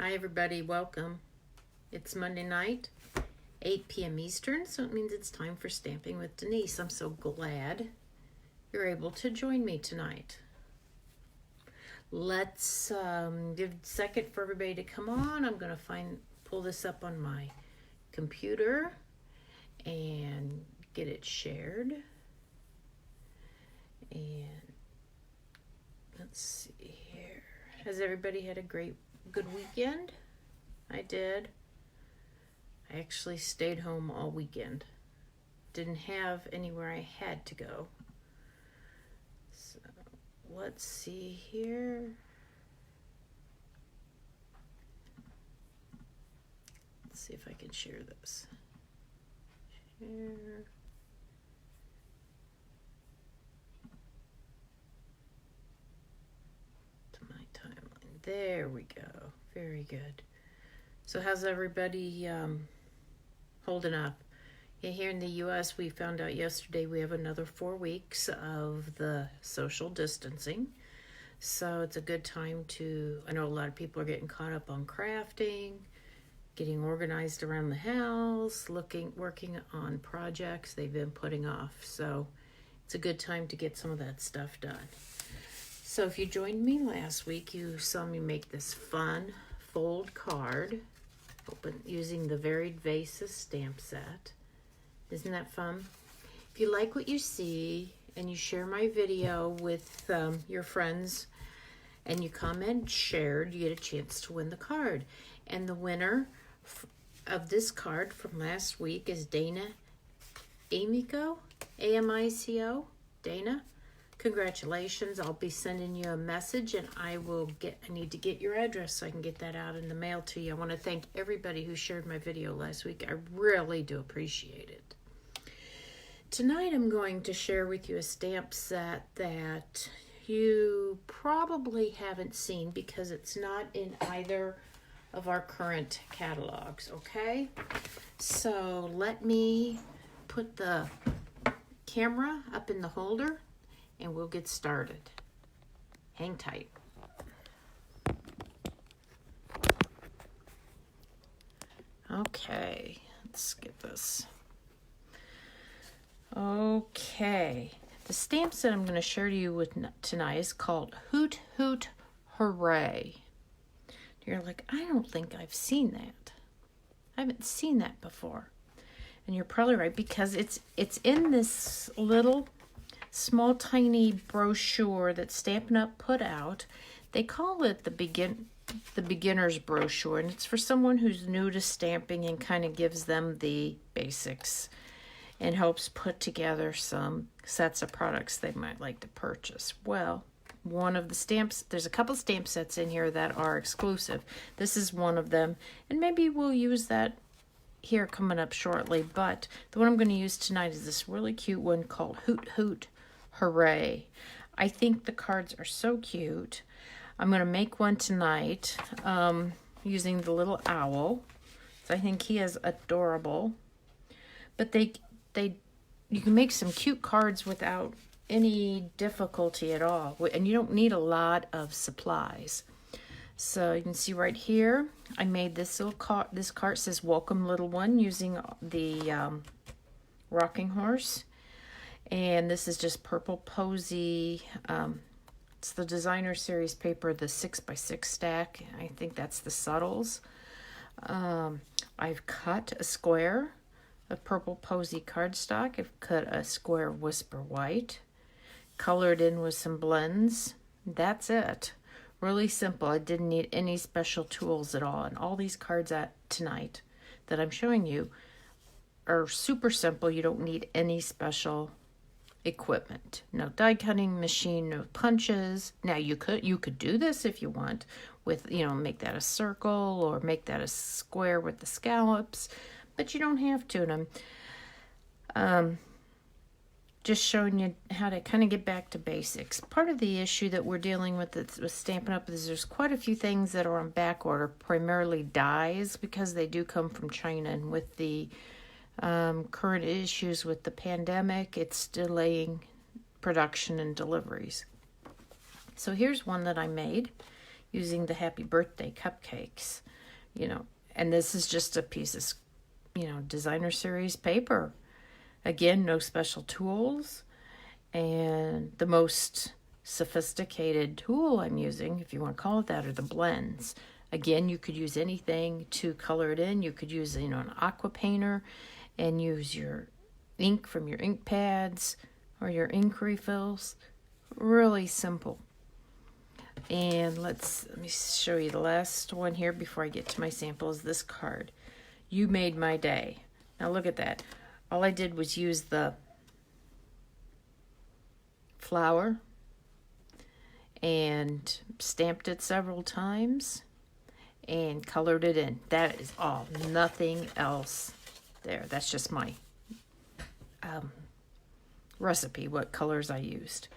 Hi everybody, welcome. It's Monday night, 8 p.m. Eastern, so it means it's time for Stamping with Denise. I'm so glad you're able to join me tonight. Let's give a second for everybody to come on. I'm going to pull this up on my computer and get it shared. And let's see here. Has everybody had a good weekend? I did. I actually stayed home all weekend. Didn't have anywhere I had to go. So let's see here. Let's see if I can share this. Share. To my timeline. There we go. Very good. So how's everybody holding up? Yeah, here in the U.S., we found out yesterday we have another 4 weeks of the social distancing. So it's a good time I know a lot of people are getting caught up on crafting, getting organized around the house, working on projects they've been putting off. So it's a good time to get some of that stuff done. So if you joined me last week, you saw me make this fun fold card using the Varied Vases stamp set. Isn't that fun? If you like what you see and you share my video with your friends and you comment shared, you get a chance to win the card. And the winner of this card from last week is Dana Amico, A-M-I-C-O. Dana, congratulations. I'll be sending you a message and I need to get your address so I can get that out in the mail to you. I want to thank everybody who shared my video last week. I really do appreciate it. Tonight I'm going to share with you a stamp set that you probably haven't seen because it's not in either of our current catalogs, okay? So let me put the camera up in the holder and we'll get started. Hang tight. Okay, let's get this. Okay, the stamp set I'm going to share to you with tonight is called Hoot Hoot Hooray. You're like, I don't think I've seen that. I haven't seen that before. And you're probably right because it's in this little small tiny brochure that Stampin' Up put out. They call it the beginner's brochure, and it's for someone who's new to stamping and kind of gives them the basics and helps put together some sets of products they might like to purchase. Well, one of the stamps, there's a couple stamp sets in here that are exclusive. This is one of them, and maybe we'll use that here coming up shortly, but the one I'm going to use tonight is this really cute one called Hoot Hoot Hooray. I think the cards are so cute. I'm going to make one tonight using the little owl. So I think he is adorable. But you can make some cute cards without any difficulty at all. And you don't need a lot of supplies. So you can see right here, I made this little card. This card says, "Welcome, little one," using the rocking horse. And this is just purple posy. It's the designer series paper, the 6x6 stack. I think that's the subtles. I've cut a square of purple posy cardstock. I've cut a square of Whisper White. Colored in with some blends. That's it. Really simple. I didn't need any special tools at all. And all these cards tonight that I'm showing you are super simple. You don't need any special equipment. No die cutting machine, no punches. Now you could do this if you want with, make that a circle or make that a square with the scallops, but you don't have to. And I'm just showing you how to kind of get back to basics. Part of the issue that we're dealing with Stampin' Up is there's quite a few things that are on back order, primarily dies, because they do come from China, and with the current issues with the pandemic, it's delaying production and deliveries. So here's one that I made using the happy birthday cupcakes, you know. And this is just a piece of, designer series paper. Again, no special tools. And the most sophisticated tool I'm using, if you want to call it that, are the blends. Again, you could use anything to color it in. You could use, an aqua painter and use your ink from your ink pads or your ink refills. Really simple. And let me show you the last one here before I get to my sample is this card. You made my day. Now look at that. All I did was use the flower and stamped it several times and colored it in. That is all. Nothing else there. That's just my recipe, what colors I used.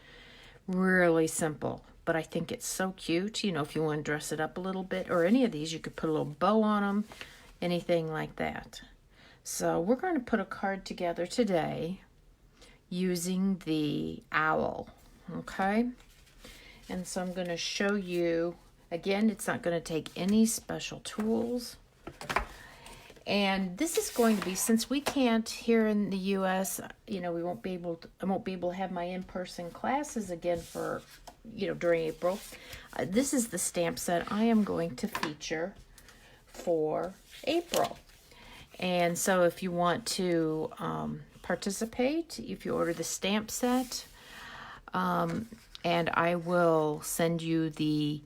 Really simple, but I think it's so cute. If you want to dress it up a little bit, or any of these, you could put a little bow on them, anything like that. So we're going to put a card together today using the owl, okay? And so I'm going to show you, again, it's not going to take any special tools. And this is going to be, since we can't here in the U.S., I won't be able to have my in-person classes again for, during April. This is the stamp set I am going to feature for April. And so if you want to participate, if you order the stamp set, and I will send you the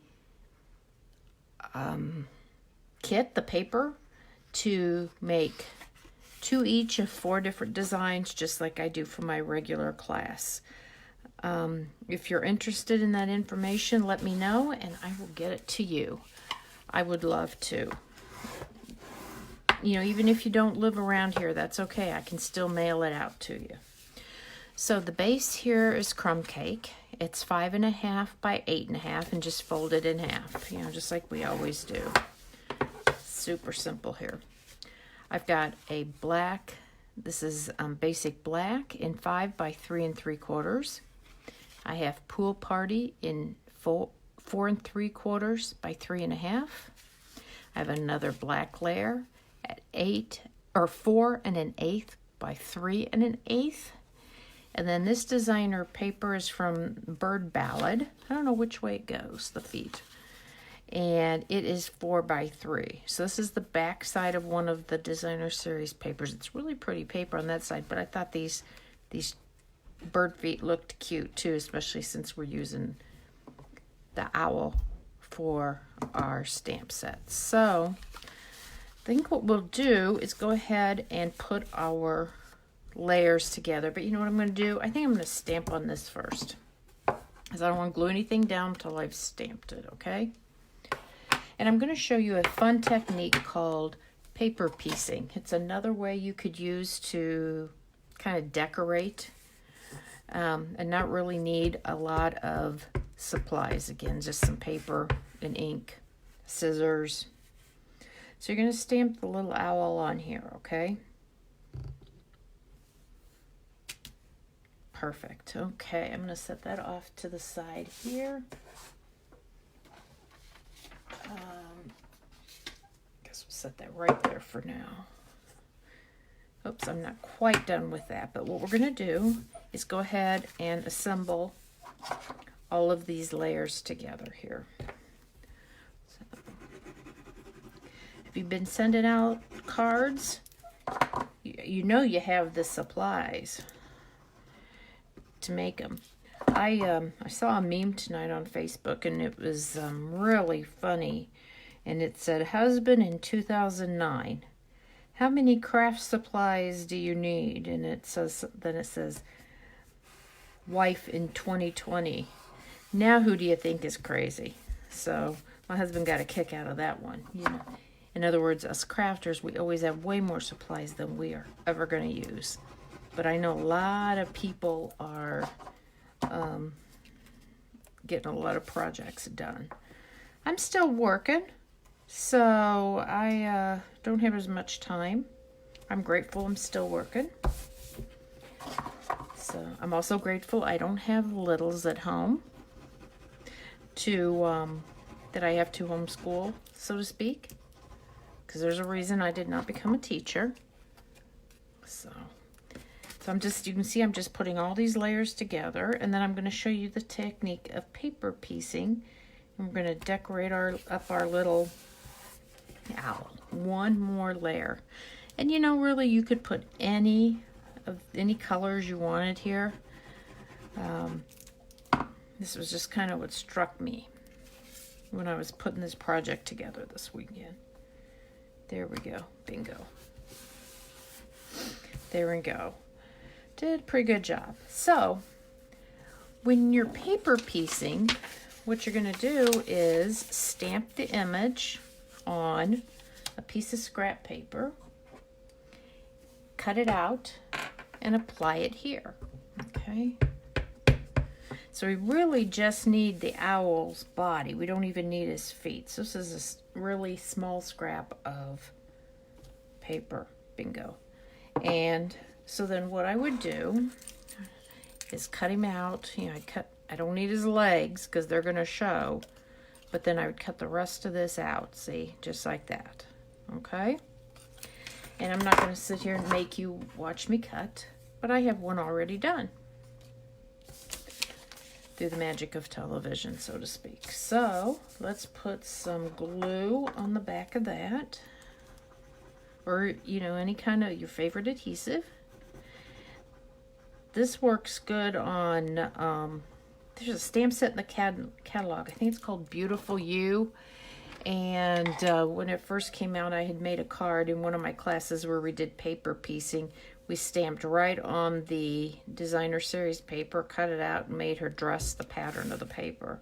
kit, the paper, to make 2 each of 4 different designs, just like I do for my regular class. If you're interested in that information, let me know and I will get it to you. I would love to. Even if you don't live around here, that's okay. I can still mail it out to you. So the base here is Crumb Cake. It's 5.5 by 8.5 and just fold it in half, just like we always do. Super simple here. I've got a black, this is basic black in 5 by 3 3/4. I have Pool Party in 4 3/4 by 3.5. I have another black layer at 4 1/8 by 3 1/8. And then this designer paper is from Bird Ballad. I don't know which way it goes, the feet. And it is 4 by 3. So this is the back side of one of the designer series papers. It's really pretty paper on that side, but I thought these bird feet looked cute too, especially since we're using the owl for our stamp set. So I think what we'll do is go ahead and put our layers together. But you know what I'm going to do? I think I'm going to stamp on this first, because I don't want to glue anything down until I've stamped it, okay? And I'm going to show you a fun technique called paper piecing. It's another way you could use to kind of decorate and not really need a lot of supplies. Again, just some paper and ink, scissors. So you're going to stamp the little owl on here, okay? Perfect. Okay, I'm going to set that off to the side here. Guess we'll set that right there for now. Oops, I'm not quite done with that, but what we're going to do is go ahead and assemble all of these layers together here. So, if you've been sending out cards, you know you have the supplies to make them. I saw a meme tonight on Facebook, and it was really funny, and it said, husband in 2009, how many craft supplies do you need? And it says, wife in 2020, now who do you think is crazy? So my husband got a kick out of that one. In other words, us crafters, we always have way more supplies than we are ever going to use. But I know a lot of people are getting a lot of projects done. I'm still working, so I don't have as much time. I'm grateful I'm still working. So I'm also grateful I don't have littles at home to that I have to homeschool, so to speak, because there's a reason I did not become a teacher. So I'm just, you can see I'm just putting all these layers together, and then I'm going to show you the technique of paper piecing. And we're going to decorate up our little owl. One more layer. And you know, really, you could put any colors you wanted here. This was just kind of what struck me when I was putting this project together this weekend. There we go. Bingo. There we go. Did a pretty good job. So, when you're paper piecing, what you're going to do is stamp the image on a piece of scrap paper, cut it out, and apply it here. Okay? So we really just need the owl's body. We don't even need his feet. So this is a really small scrap of paper. Bingo. And so then what I would do is cut him out. You know, I don't need his legs because they're going to show. But then I would cut the rest of this out. See? Just like that. Okay? And I'm not going to sit here and make you watch me cut. But I have one already done. Through the magic of television, so to speak. So, let's put some glue on the back of that. Or, you know, any kind of your favorite adhesive. This works good on, there's a stamp set in the catalog. I think it's called Beautiful You. And when it first came out, I had made a card in one of my classes where we did paper piecing. We stamped right on the designer series paper, cut it out, and made her dress the pattern of the paper.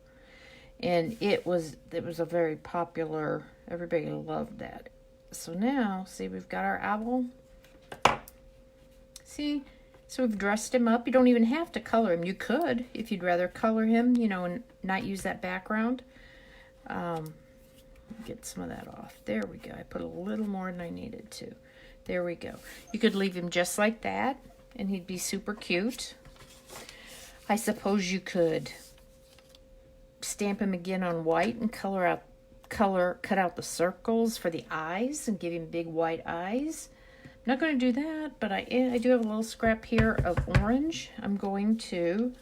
And it was a very popular, everybody loved that. So now, see, we've got our owl. See? So we've dressed him up. You don't even have to color him. You could, if you'd rather color him, you know, and not use that background. Get some of that off. There we go. I put a little more than I needed to. There we go. You could leave him just like that, and he'd be super cute. I suppose you could stamp him again on white and cut out the circles for the eyes and give him big white eyes. I'm not going to do that, but I do have a little scrap here of orange. I'm going to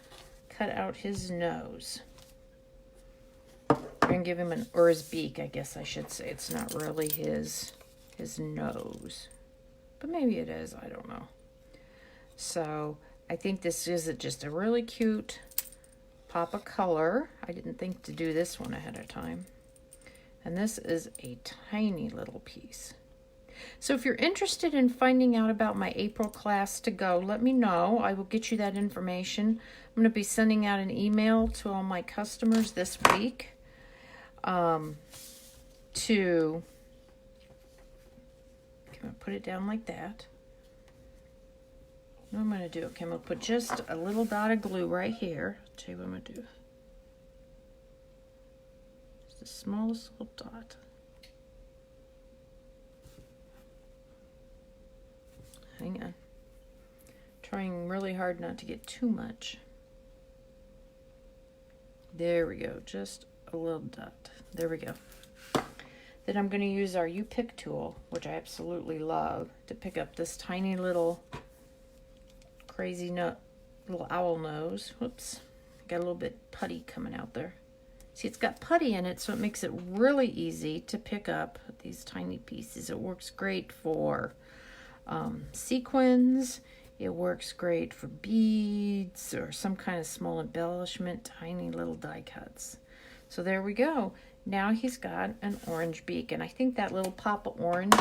cut out his nose. I'm going to give him or his beak, I guess I should say. It's not really his nose. But maybe it is, I don't know. So, I think this is just a really cute pop of color. I didn't think to do this one ahead of time. And this is a tiny little piece. So if you're interested in finding out about my April class to go, let me know. I will get you that information. I'm going to be sending out an email to all my customers this week I'm going to put it down like that. What I'm going to do, okay, I'm going to put just a little dot of glue right here. I'll tell you what I'm going to do. Just the smallest little dot. Hang on. Trying really hard not to get too much. There we go, just a little dot. There we go. Then I'm going to use our U-Pick tool, which I absolutely love, to pick up this tiny little crazy little owl nose. Whoops, got a little bit putty coming out there. See, it's got putty in it, so it makes it really easy to pick up these tiny pieces. It works great for sequins. It works great for beads or some kind of small embellishment, tiny little die cuts. So there we go. Now he's got an orange beak, and I think that little pop of orange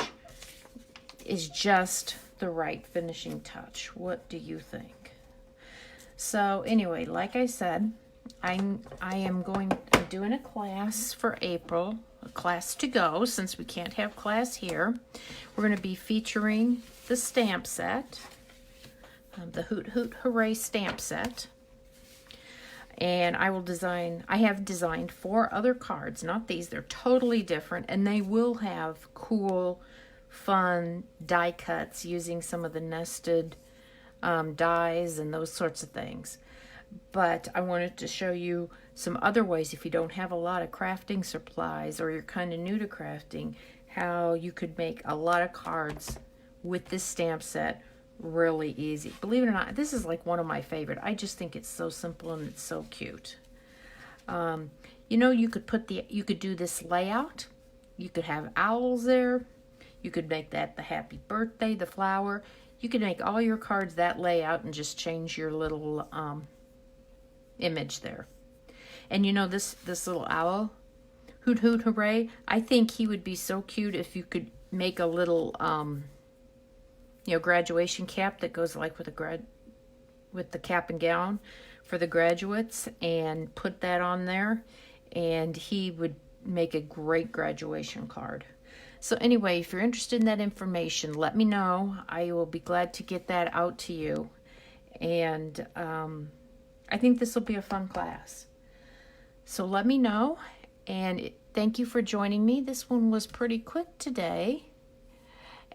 is just the right finishing touch. What do you think? So anyway, like I said, I'm doing a class for April, a class to go, since we can't have class here. We're going to be featuring the stamp set, the Hoot Hoot Hooray stamp set. And I have designed 4 other cards, not these, they're totally different, and they will have cool, fun die cuts using some of the nested dies and those sorts of things. But I wanted to show you some other ways, if you don't have a lot of crafting supplies or you're kind of new to crafting, how you could make a lot of cards with this stamp set really easy. Believe it or not, this is like one of my favorite. I just think it's so simple and it's so cute. You know, you could do this layout. You could have owls there. You could make that the happy birthday, the flower. You could make all your cards that layout and just change your little image there. And you know, this little owl, Hoot Hoot Hooray, I think he would be so cute if you could make a little you know, graduation cap that goes like with the cap and gown for the graduates, and put that on there, and he would make a great graduation card. So anyway, if you're interested in that information, let me know. I will be glad to get that out to you. And I think this will be a fun class. So let me know, and thank you for joining me. This one was pretty quick today,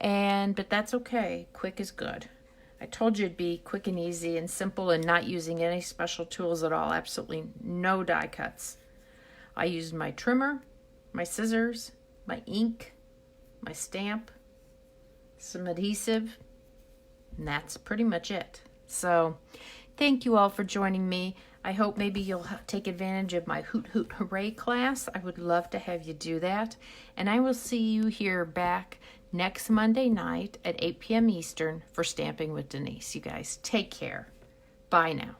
but that's okay. Quick is good. I told you it'd be quick and easy and simple and not using any special tools at all. Absolutely no die cuts. I used my trimmer, my scissors, my ink, my stamp, some adhesive, and that's pretty much it. So thank you all for joining me. I hope maybe you'll take advantage of my Hoot Hoot Hooray class. I would love to have you do that. And I will see you here back next Monday night at 8 p.m. Eastern for Stamping with Denise. You guys take care. Bye now.